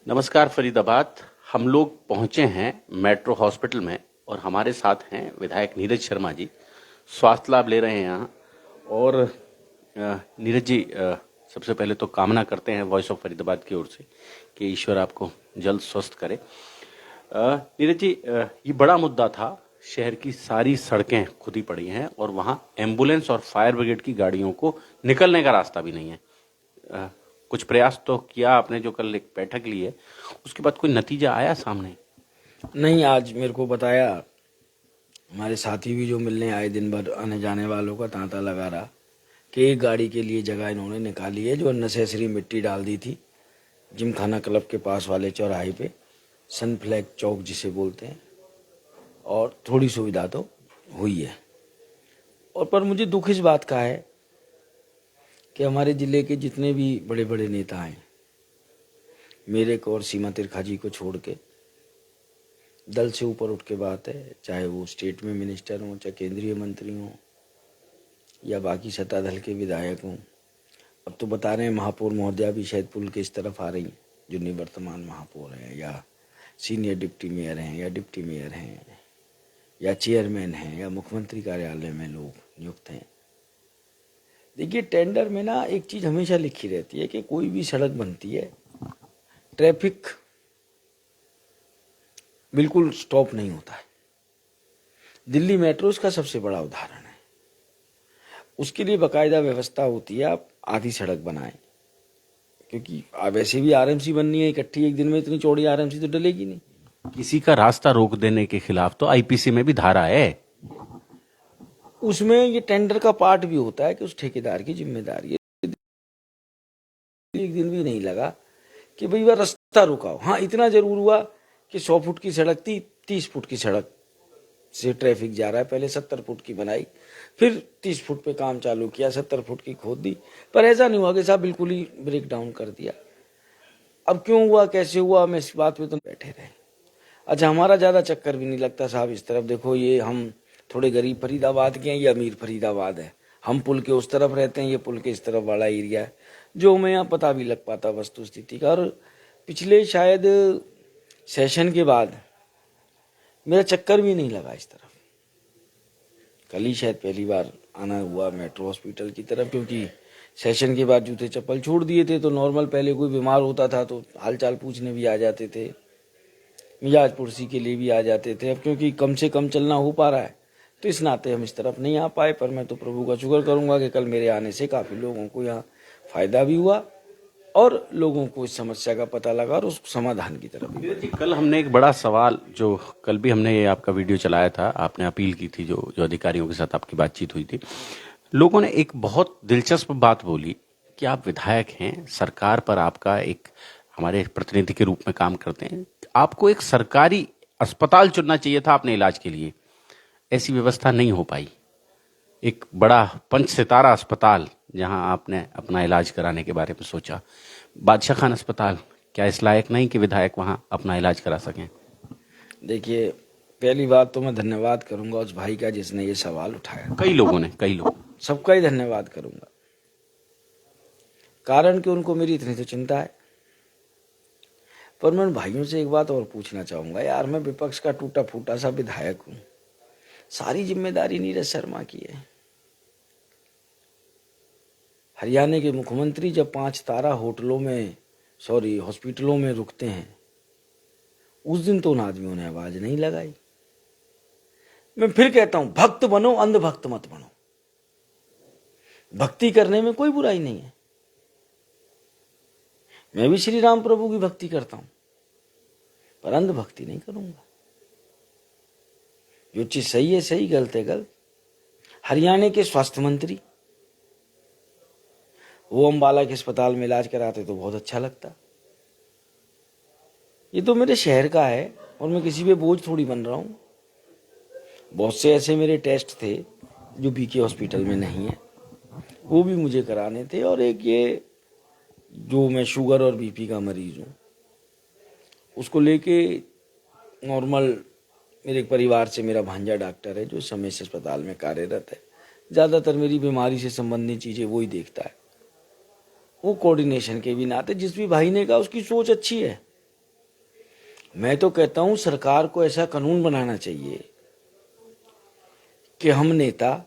नमस्कार फरीदाबाद। हम लोग पहुंचे हैं मेट्रो हॉस्पिटल में और हमारे साथ हैं विधायक नीरज शर्मा जी। स्वास्थ्य लाभ ले रहे हैं यहाँ। और नीरज जी, सबसे पहले तो कामना करते हैं वॉइस ऑफ फरीदाबाद की ओर से कि ईश्वर आपको जल्द स्वस्थ करे। नीरज जी, ये बड़ा मुद्दा था। शहर की सारी सड़कें खुदी पड़ी हैं और वहाँ एम्बुलेंस और फायर ब्रिगेड की गाड़ियों को निकलने का रास्ता भी नहीं है। कुछ प्रयास तो किया आपने, जो कल एक बैठक ली है, उसके बाद कोई नतीजा आया सामने? नहीं, आज मेरे को बताया हमारे साथी भी जो मिलने आए, दिन भर आने जाने वालों का तांता लगा रहा कि एक गाड़ी के लिए जगह इन्होंने निकाली है जो अननेसेसरी मिट्टी डाल दी थी जिमखाना क्लब के पास वाले चौराहे पे, सनफ्लैग चौक जिसे बोलते हैं। और थोड़ी सुविधा तो हुई है। और पर मुझे दुख इस बात का है कि हमारे जिले के जितने भी बड़े बड़े नेता हैं, मेरे को और सीमा तिरखा जी को छोड़ के, दल से ऊपर उठ के बात है, चाहे वो स्टेट में मिनिस्टर हों, चाहे केंद्रीय मंत्री हों, या बाकी सत्ता दल के विधायक हों। अब तो बता रहे हैं महापौर महोदया भी शायद पुल के इस तरफ आ रही हैं, जो निवर्तमान महापौर हैं, या सीनियर डिप्टी मेयर हैं, या डिप्टी मेयर हैं, या चेयरमैन हैं, या मुख्यमंत्री कार्यालय में लोग नियुक्त हैं। देखिए, टेंडर में ना एक चीज हमेशा लिखी रहती है कि कोई भी सड़क बनती है, ट्रैफिक बिल्कुल स्टॉप नहीं होता है। दिल्ली मेट्रो इसका सबसे बड़ा उदाहरण है। उसके लिए बाकायदा व्यवस्था होती है, आप आधी सड़क बनाएं, क्योंकि वैसे भी आरएमसी बननी है इकट्ठी, एक दिन में इतनी चौड़ी आरएमसी तो डलेगी नहीं। किसी का रास्ता रोक देने के खिलाफ तो आईपीसी में भी धारा है। उसमें ये टेंडर का पार्ट भी होता है कि उस ठेकेदार की जिम्मेदारी है। एक दिन भी नहीं लगा कि भाई वह रास्ता रुकाओ। हाँ, इतना जरूर हुआ कि 100 फुट की सड़क थी, 30 फुट की सड़क से ट्रैफिक जा रहा है। पहले 70 फुट की बनाई, फिर 30 फुट पे काम चालू किया, 70 फुट की खोद दी। पर ऐसा नहीं हुआ कि साहब बिल्कुल ही ब्रेक डाउन कर दिया। अब क्यों हुआ, कैसे हुआ, मैं इस बात पे तो बैठे रहे। अच्छा, हमारा ज्यादा चक्कर भी नहीं लगता साहब इस तरफ। देखो, ये हम थोड़े गरीब फरीदाबाद के हैं, ये अमीर फरीदाबाद है। हम पुल के उस तरफ रहते हैं, ये पुल के इस तरफ वाला एरिया है, जो हमें यहाँ पता भी लग पाता वस्तु स्थिति का। और पिछले शायद सेशन के बाद मेरा चक्कर भी नहीं लगा इस तरफ। कल ही शायद पहली बार आना हुआ मेट्रो हॉस्पिटल की तरफ, क्योंकि सेशन के बाद जूते चप्पल छोड़ दिए थे। तो नॉर्मल पहले कोई बीमार होता था तो हालचाल पूछने भी आ जाते थे, मिजाज पुरसी के लिए भी आ जाते थे। अब क्योंकि कम से कम चलना हो पा रहा है, तो इस नाते हम इस तरफ नहीं आ पाए। पर मैं तो प्रभु का शुक्र करूंगा कि कल मेरे आने से काफी लोगों को यहाँ फायदा भी हुआ और लोगों को इस समस्या का पता लगा और उस समाधान की तरफ भी। जी, कल हमने एक बड़ा सवाल, जो कल भी हमने ये आपका वीडियो चलाया था, आपने अपील की थी, जो जो अधिकारियों के साथ आपकी बातचीत हुई थी, लोगों ने एक बहुत दिलचस्प बात बोली कि आप विधायक हैं, सरकार पर आपका एक, हमारे प्रतिनिधि के रूप में काम करते हैं, आपको एक सरकारी अस्पताल चुनना चाहिए था अपने इलाज के लिए। ऐसी व्यवस्था नहीं हो पाई। एक बड़ा 5 सितारा अस्पताल जहां आपने अपना इलाज कराने के बारे में सोचा, बादशाह खान अस्पताल, क्या इस लायक नहीं कि विधायक वहां अपना इलाज करा सकें? देखिए, पहली बात तो मैं धन्यवाद करूंगा उस भाई का जिसने ये सवाल उठाया। कई लोग सबका ही धन्यवाद करूंगा, कारण कि उनको मेरी इतनी तो चिंता है। पर मैं उन भाइयों से एक बात और पूछना चाहूंगा। यार, मैं विपक्ष का टूटा फूटा सा विधायक हूं, सारी जिम्मेदारी नीरज शर्मा की है। हरियाणा के मुख्यमंत्री जब 5 तारा होटलों में, सॉरी हॉस्पिटलों में रुकते हैं, उस दिन तो उन आदमियों ने आवाज नहीं लगाई। मैं फिर कहता हूं, भक्त बनो, अंधभक्त मत बनो। भक्ति करने में कोई बुराई नहीं है। मैं भी श्री राम प्रभु की भक्ति करता हूं, पर अंधभक्ति नहीं करूंगा। जो चीज सही है सही, गलत है गलत। हरियाणा के स्वास्थ्य मंत्री वो अम्बाला के अस्पताल में इलाज कराते तो बहुत अच्छा लगता। ये तो मेरे शहर का है और मैं किसी पे बोझ थोड़ी बन रहा हूं। बहुत से ऐसे मेरे टेस्ट थे जो बीके हॉस्पिटल में नहीं है, वो भी मुझे कराने थे। और एक ये जो मैं शुगर और बीपी का मरीज हूँ, उसको लेके नॉर्मल मेरे परिवार से मेरा भांजा डॉक्टर है जो इस समय इस अस्पताल में कार्यरत है। ज्यादातर मेरी बीमारी से संबंधित चीजें वो ही देखता है। वो कोऑर्डिनेशन के भी नाते, जिस भी भाई ने कहा उसकी सोच अच्छी है, मैं तो कहता हूं सरकार को ऐसा कानून बनाना चाहिए कि हम नेता,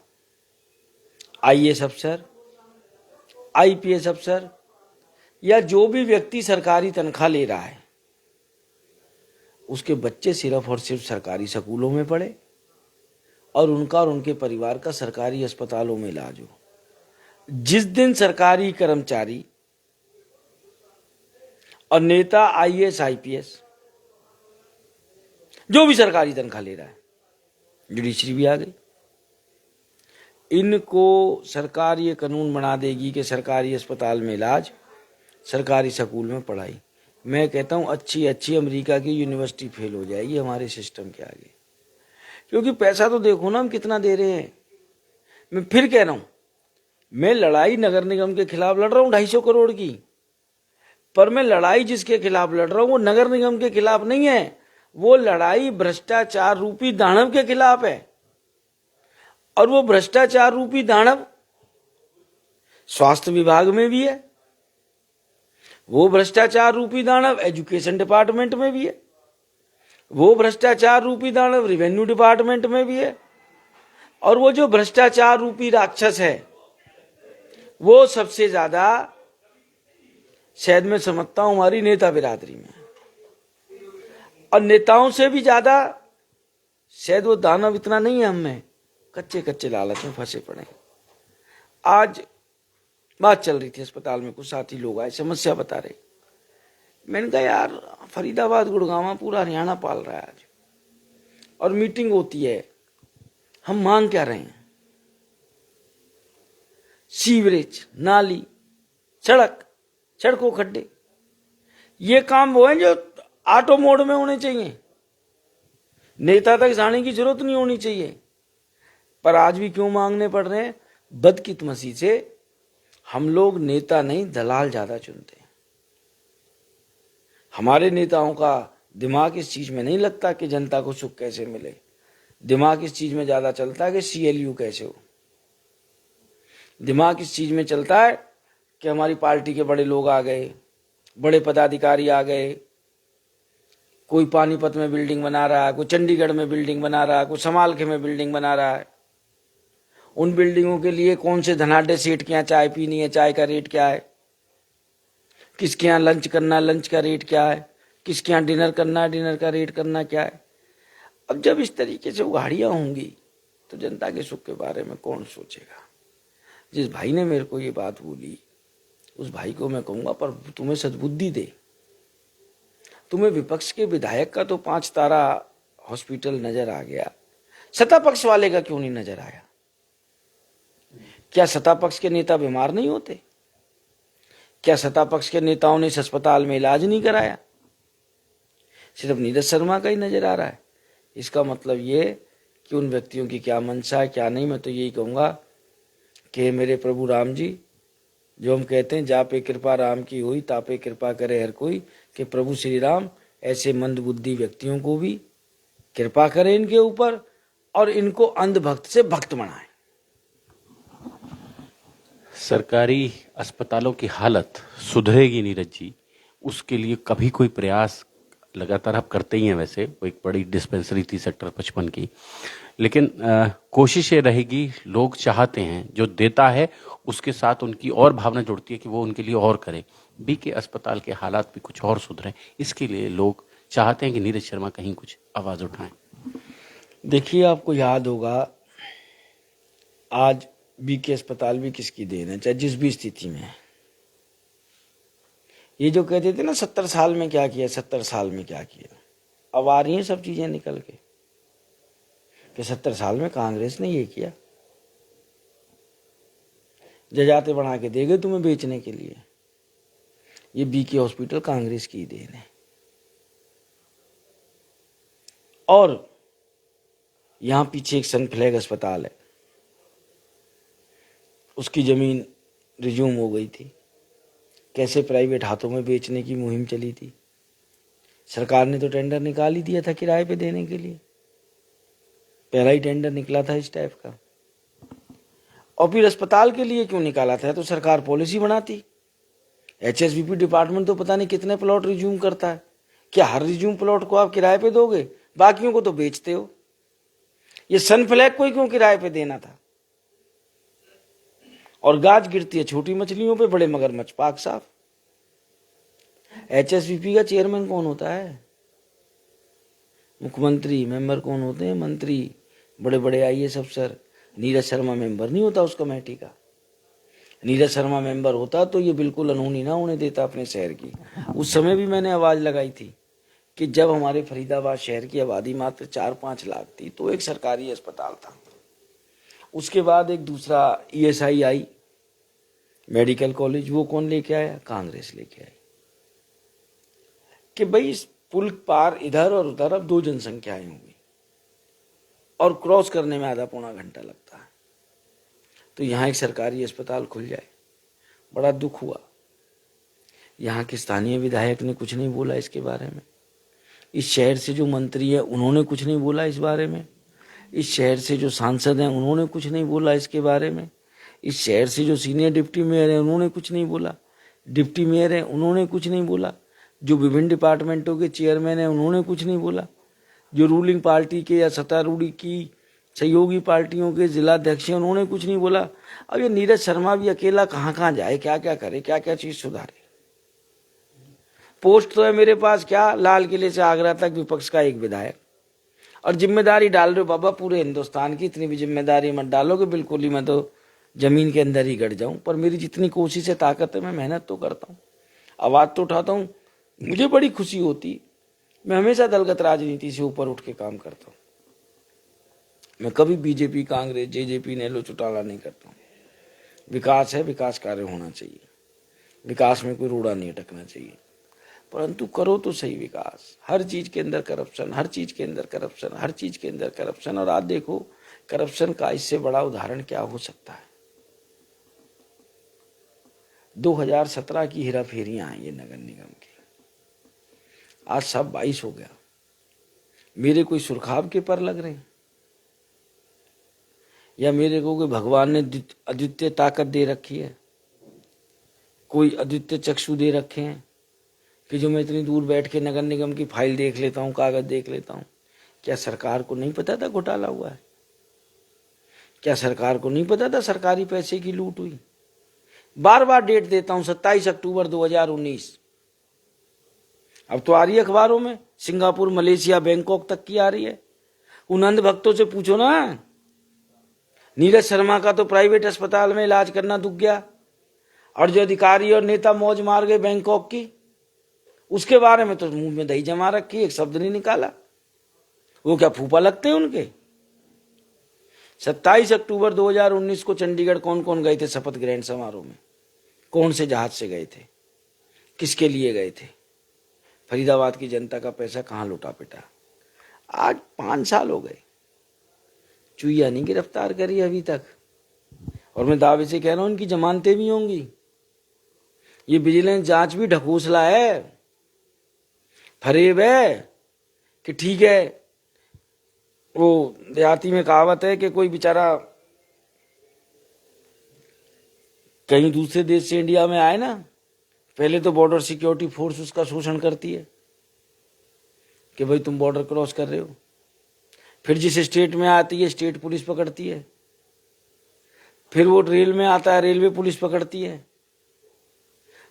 आईएएस अफसर, आईपीएस अफसर या जो भी व्यक्ति सरकारी तनख्वाह ले रहा है, उसके बच्चे सिर्फ और सिर्फ सरकारी स्कूलों में पढ़े और उनका और उनके परिवार का सरकारी अस्पतालों में इलाज हो। जिस दिन सरकारी कर्मचारी और नेता, आईएएस, आईपीएस, जो भी सरकारी तनख्वाह ले रहा है, जुडिशरी भी आ गई, इनको सरकार ये कानून बना देगी कि सरकारी अस्पताल में इलाज, सरकारी स्कूल में पढ़ाई। मैं कहता हूं अच्छी अच्छी अमेरिका की यूनिवर्सिटी फेल हो जाएगी हमारे सिस्टम के आगे, क्योंकि पैसा तो देखो ना हम कितना दे रहे हैं। मैं फिर कह रहा हूं, मैं लड़ाई नगर निगम के खिलाफ लड़ रहा हूं 250 करोड़ की, पर मैं लड़ाई जिसके खिलाफ लड़ रहा हूं वो नगर निगम के खिलाफ नहीं है, वो लड़ाई भ्रष्टाचार रूपी दानव के खिलाफ है। और वो भ्रष्टाचार रूपी दानव स्वास्थ्य विभाग में भी है, वो भ्रष्टाचार रूपी दानव एजुकेशन डिपार्टमेंट में भी है, वो भ्रष्टाचार रूपी दानव रेवेन्यू डिपार्टमेंट में भी है, और वो जो भ्रष्टाचार रूपी राक्षस है वो सबसे ज्यादा शायद मैं समझता हूं हमारी नेता बिरादरी में, और नेताओं से भी ज्यादा शायद वो दानव इतना नहीं है हम में, कच्चे कच्चे लालच में फंसे पड़े। आज बात चल रही थी अस्पताल में, कुछ साथी लोग आए, समस्या बता रहे। मैंने कहा यार फरीदाबाद, गुड़गांव, पूरा हरियाणा पाल रहा है आज, और मीटिंग होती है, हम मांग क्या रहे हैं? सीवरेज, नाली, सड़क, सड़कों, खड्डे, ये काम वो है जो ऑटो मोड में होने चाहिए, नेता तक जाने की जरूरत नहीं होनी चाहिए। पर आज भी क्यों मांगने पड़ रहे हैं? बदकिस्मती से हम लोग नेता नहीं दलाल ज्यादा चुनते हैं। हमारे नेताओं का दिमाग इस चीज में नहीं लगता कि जनता को सुख कैसे मिले, दिमाग इस चीज में ज्यादा चलता है कि सीएलयू कैसे हो, दिमाग इस चीज में चलता है कि हमारी पार्टी के बड़े लोग आ गए, बड़े पदाधिकारी आ गए, कोई पानीपत में बिल्डिंग बना रहा है, कोई चंडीगढ़ में बिल्डिंग बना रहा है, कोई समालखे में बिल्डिंग बना रहा है। उन बिल्डिंगों के लिए कौन से धनाढ्य सेठ के यहाँ चाय पीनी है, चाय का रेट क्या है, किसके यहाँ लंच करना है, लंच का रेट क्या है, किसके यहाँ डिनर करना है, डिनर का रेट करना क्या है। अब जब इस तरीके से उघाड़ियां होंगी तो जनता के सुख के बारे में कौन सोचेगा? जिस भाई ने मेरे को ये बात बोली उस भाई को मैं कहूंगा पर तुम्हें सद्बुद्धि दे, तुम्हें विपक्ष के विधायक का तो 5 तारा हॉस्पिटल नजर आ गया, सत्ता पक्ष वाले का क्यों नहीं नजर आया? क्या सत्ता पक्ष के नेता बीमार नहीं होते? क्या सत्ता पक्ष के नेताओं ने इस अस्पताल में इलाज नहीं कराया? सिर्फ नीरज शर्मा का ही नजर आ रहा है। इसका मतलब ये कि उन व्यक्तियों की क्या मंशा है, क्या नहीं। मैं तो यही कहूंगा कि मेरे प्रभु राम जी, जो हम कहते हैं जा पे कृपा राम की हुई तापे कृपा करे हर कोई, कि प्रभु श्री राम ऐसे मंद बुद्धि व्यक्तियों को भी कृपा करें इनके ऊपर और इनको अंधभक्त से भक्त बनाएं। सरकारी अस्पतालों की हालत सुधरेगी नीरज जी, उसके लिए कभी कोई प्रयास लगातार आप करते ही हैं। वैसे वो एक बड़ी डिस्पेंसरी थी सेक्टर 55 की, लेकिन कोशिश ये रहेगी, लोग चाहते हैं जो देता है उसके साथ उनकी और भावना जुड़ती है कि वो उनके लिए और करे। बीके अस्पताल के हालात भी कुछ और सुधरें, इसके लिए लोग चाहते हैं कि नीरज शर्मा कहीं कुछ आवाज उठाएं। देखिए, आपको याद होगा आज बीके अस्पताल भी किसकी देन है, चाहे जिस भी स्थिति में है। ये जो कहते थे ना 70 साल में क्या किया, 70 साल में क्या किया, अब आ रही हैं सब चीजें निकल के कि 70 साल में कांग्रेस ने ये किया। जजाते बना के दे गए तुम्हें बेचने के लिए। ये बीके हॉस्पिटल कांग्रेस की देन है। और यहां पीछे एक सन फ्लैग अस्पताल है, उसकी जमीन रिज्यूम हो गई थी। कैसे प्राइवेट हाथों में बेचने की मुहिम चली थी। सरकार ने तो टेंडर निकाल ही दिया था किराए पे देने के लिए, पहला ही टेंडर निकला था इस टाइप का। और फिर अस्पताल के लिए क्यों निकाला था, तो सरकार पॉलिसी बनाती। एचएसबीपी डिपार्टमेंट तो पता नहीं कितने प्लॉट रिज्यूम करता है, क्या हर रिज्यूम प्लॉट को आप किराए पे दोगे? बाकियों को तो बेचते हो। ये सनफ्लैग को ही क्यों किराए पे देना था? और गाज गिरती है छोटी मछलियों पे, बड़े मगरमच्छ पाक साफ। HSVP का चेयरमैन कौन होता है? मुख्यमंत्री। मेंबर कौन होते हैं? मंत्री, बड़े बड़े IAS अफसर। नीरज शर्मा मेंबर नहीं होता उस कमेटी का। नीरज शर्मा मेंबर होता तो ये बिल्कुल अनहोनी ना होने देता अपने शहर की। उस समय भी मैंने आवाज लगाई थी कि जब हमारे फरीदाबाद शहर की आबादी मात्र 4-5 लाख थी तो एक सरकारी अस्पताल था। उसके बाद एक दूसरा ESI आई, मेडिकल कॉलेज। वो कौन लेके आया? कांग्रेस लेके आई कि भाई इस पुल पार इधर और उधर अब 2 जनसंख्याएं होंगी और क्रॉस करने में आधा पौना घंटा लगता है, तो यहाँ एक सरकारी अस्पताल खुल जाए। बड़ा दुख हुआ। यहाँ के स्थानीय विधायक ने कुछ नहीं बोला इसके बारे में। इस शहर से जो मंत्री है उन्होंने कुछ नहीं बोला इस बारे में। इस शहर से जो सांसद हैं उन्होंने कुछ नहीं बोला इसके बारे में। इस शहर से जो सीनियर डिप्टी मेयर हैं उन्होंने कुछ नहीं बोला। डिप्टी मेयर हैं उन्होंने कुछ नहीं बोला। जो विभिन्न डिपार्टमेंटों के चेयरमैन हैं उन्होंने कुछ नहीं बोला। जो रूलिंग पार्टी के या सत्तारूढ़ की सहयोगी पार्टियों के जिलाध्यक्ष हैं उन्होंने कुछ नहीं बोला। अब ये नीरज शर्मा भी अकेला कहाँ कहाँ जाए, क्या क्या करे, क्या क्या चीज सुधारे। पोस्ट तो है मेरे पास, क्या लाल किले से आगरा तक विपक्ष का एक विधायक। और जिम्मेदारी डाल रहे हो बाबा पूरे हिंदुस्तान की। इतनी भी जिम्मेदारी मत डालो कि बिल्कुल ही मैं तो जमीन के अंदर ही गड़ जाऊं। पर मेरी जितनी कोशिश है, ताकत है, मैं मेहनत तो करता हूं, आवाज तो उठाता हूं। मुझे बड़ी खुशी होती। मैं हमेशा दलगत राजनीति से ऊपर उठ के काम करता हूं। मैं कभी बीजेपी, कांग्रेस, JJP, नेलो चौटाला नहीं करता हूं। विकास है, विकास कार्य होना चाहिए। विकास में कोई रोड़ा नहीं अटकना चाहिए, परंतु करो तो सही विकास। हर चीज के अंदर करप्शन, हर चीज के अंदर करप्शन, हर चीज के अंदर करप्शन। और आज देखो करप्शन का इससे बड़ा उदाहरण क्या हो सकता है। 2017 की हेराफेरियां हैं ये नगर निगम की। आज सब 22 हो गया। मेरे कोई सुरखाब के पर लग रहे हैं, या मेरे को कोई भगवान ने अद्वितीय ताकत दे रखी है, कोई अद्वितीय चक्षु दे रखे हैं कि जो मैं इतनी दूर बैठ के नगर निगम की फाइल देख लेता हूं, कागज देख लेता हूं। क्या सरकार को नहीं पता था घोटाला हुआ है? क्या सरकार को नहीं पता था सरकारी पैसे की लूट हुई? बार बार डेट देता हूं, 27 अक्टूबर 2019। अब तो आ रही है अखबारों में, सिंगापुर, मलेशिया, बैंकॉक तक की आ रही है। उन अंध भक्तों से पूछो ना। नीरज शर्मा का तो प्राइवेट अस्पताल में इलाज करना दुख गया, और जो अधिकारी और नेता मौज मार गए बैंकॉक की, उसके बारे में तो मुंह में दही जमा रखी, एक शब्द नहीं निकाला। वो क्या फूफा लगते हैं उनके? 27 अक्टूबर 2019 को चंडीगढ़ कौन कौन गए थे शपथ ग्रहण समारोह में? कौन से जहाज से गए थे? किसके लिए गए थे? फरीदाबाद की जनता का पैसा कहां लुटा पिटा? आज 5 साल हो गए, चुईया नहीं गिरफ्तार करी अभी तक। और मैं दावे से कह रहा हूं इनकी जमानतें भी होंगी। ये विजिलेंस जांच भी ढकोसला है, फरेब है कि ठीक है। वो देहाती में कहावत है कि कोई बेचारा कहीं दूसरे देश से इंडिया में आए ना, पहले तो बॉर्डर सिक्योरिटी फोर्स उसका शोषण करती है कि भाई तुम बॉर्डर क्रॉस कर रहे हो। फिर जिस स्टेट में आती है स्टेट पुलिस पकड़ती है। फिर वो रेल में आता है, रेलवे पुलिस पकड़ती है।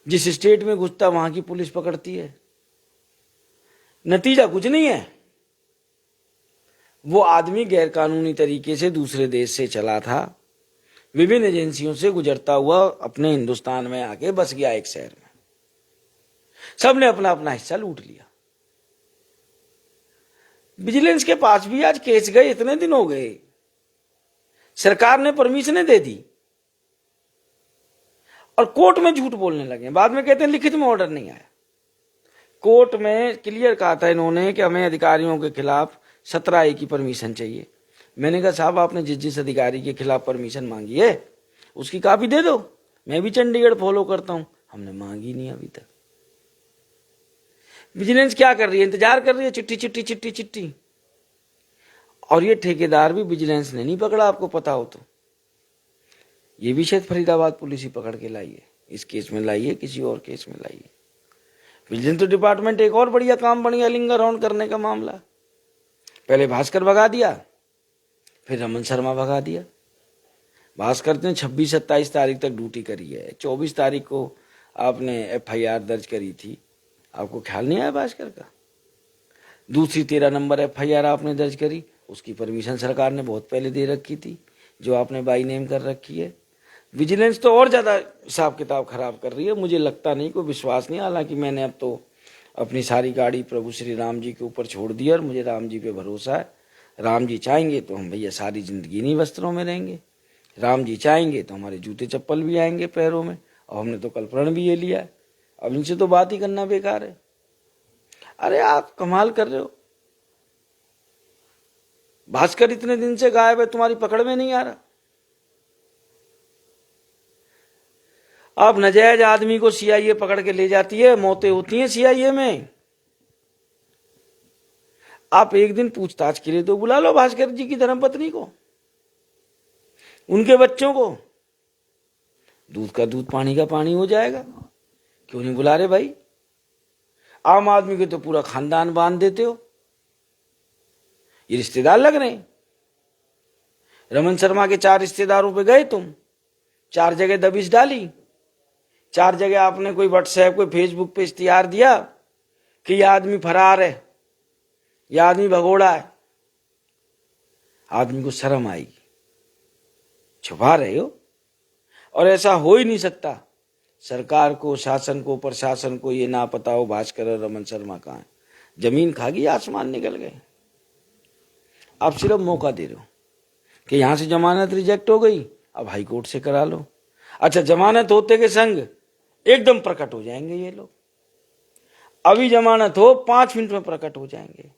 जिस स्टेट में घुसता वहां की पुलिस पकड़ती है। नतीजा कुछ नहीं है। वो आदमी गैरकानूनी तरीके से दूसरे देश से चला था, विभिन्न एजेंसियों से गुजरता हुआ अपने हिंदुस्तान में आके बस गया एक शहर में। सबने अपना अपना हिस्सा लूट लिया। विजिलेंस के पास भी आज केस गए, इतने दिन हो गए, सरकार ने परमिशनें दे दी और कोर्ट में झूठ बोलने लगे। बाद में कहते हैं लिखित में ऑर्डर नहीं आया। कोर्ट में क्लियर कहा था इन्होंने कि हमें अधिकारियों के खिलाफ 17A की परमिशन चाहिए। मैंने कहा साहब आपने जिस जिस अधिकारी के खिलाफ परमिशन मांगी है उसकी कॉपी दे दो, मैं भी चंडीगढ़ फॉलो करता हूं। हमने मांगी नहीं अभी तक। विजिलेंस क्या कर रही है? इंतजार कर रही है, चिट्ठी चिट्ठी चिट्ठी चिट्ठी। और ये ठेकेदार भी विजिलेंस ने नहीं पकड़ा, आपको पता हो तो। ये भी शायद फरीदाबाद पुलिस ही पकड़ के लाई है, इस केस में लाई है, किसी और केस में लाई है। विजिलेंस डिपार्टमेंट एक और बढ़िया काम बढ़िया लिंगर ऑन करने का मामला। पहले भास्कर भगा दिया, फिर रमन शर्मा भगा दिया। भास्कर ने 26-27 तारीख तक ड्यूटी करी है, 24 तारीख को आपने FIR दर्ज करी थी, आपको ख्याल नहीं आया भास्कर का? दूसरी 13 नंबर FIR आपने दर्ज करी, उसकी परमिशन सरकार ने बहुत पहले दे रखी थी, जो आपने बाई नेम कर रखी है। विजिलेंस तो और ज्यादा हिसाब किताब खराब कर रही है। मुझे लगता नहीं, कोई विश्वास नहीं, हालांकि मैंने अब तो अपनी सारी गाड़ी प्रभु श्री राम जी के ऊपर छोड़ दी और मुझे राम जी पे भरोसा है। राम जी चाहेंगे तो हम भैया सारी जिंदगी नहीं वस्त्रों में रहेंगे, राम जी चाहेंगे तो हमारे जूते चप्पल भी आएंगे पैरों में, और हमने तो कल प्रण भी ये लिया है। अब इनसे तो बात ही करना बेकार है। अरे आप कमाल कर रहे हो, भास्कर इतने दिन से गायब है, तुम्हारी पकड़ में नहीं आ रहा। आप नाजायज आदमी को CIA पकड़ के ले जाती है, मौतें होती हैं CIA में। आप एक दिन पूछताछ के लिए तो बुला लो भास्कर जी की धर्मपत्नी को, उनके बच्चों को, दूध का दूध पानी का पानी हो जाएगा। क्यों नहीं बुला रहे भाई? आम आदमी के तो पूरा खानदान बांध देते हो, ये रिश्तेदार लग रहे हैं। रमन शर्मा के 4 रिश्तेदारों पे गए तुम, 4 जगह दबिश डाली, 4 जगह आपने कोई व्हाट्सएप कोई फेसबुक पे इश्तिहार दिया कि यह आदमी फरार है, यह आदमी भगोड़ा है। आदमी को शर्म आएगी, छुपा रहे हो। और ऐसा हो ही नहीं सकता, सरकार को, शासन को, प्रशासन को ये ना पता हो भास्कर और रमन शर्मा कहाँ है। जमीन खा गई, आसमान निकल गए। आप सिर्फ मौका दे रहे हो कि यहां से जमानत रिजेक्ट हो गई, अब हाई कोर्ट से करा लो। अच्छा, जमानत होते के संग एकदम प्रकट हो जाएंगे ये लोग, अभी जमानत हो 5 मिनट में प्रकट हो जाएंगे।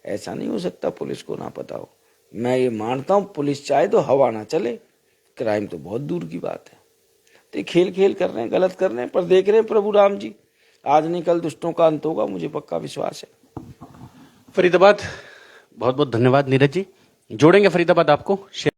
ऐसा नहीं हो सकता पुलिस को ना पता हो। मैं ये मानता हूं पुलिस चाहे तो हवा ना चले, क्राइम तो बहुत दूर की बात है। तो खेल खेल कर रहे हैं, गलत कर रहे हैं, पर देख रहे हैं प्रभु राम जी, आज नहीं कल दुष्टों का अंत होगा, मुझे पक्का विश्वास है। फरीदाबाद, बहुत बहुत धन्यवाद नीरज जी। जोड़ेंगे फरीदाबाद आपको।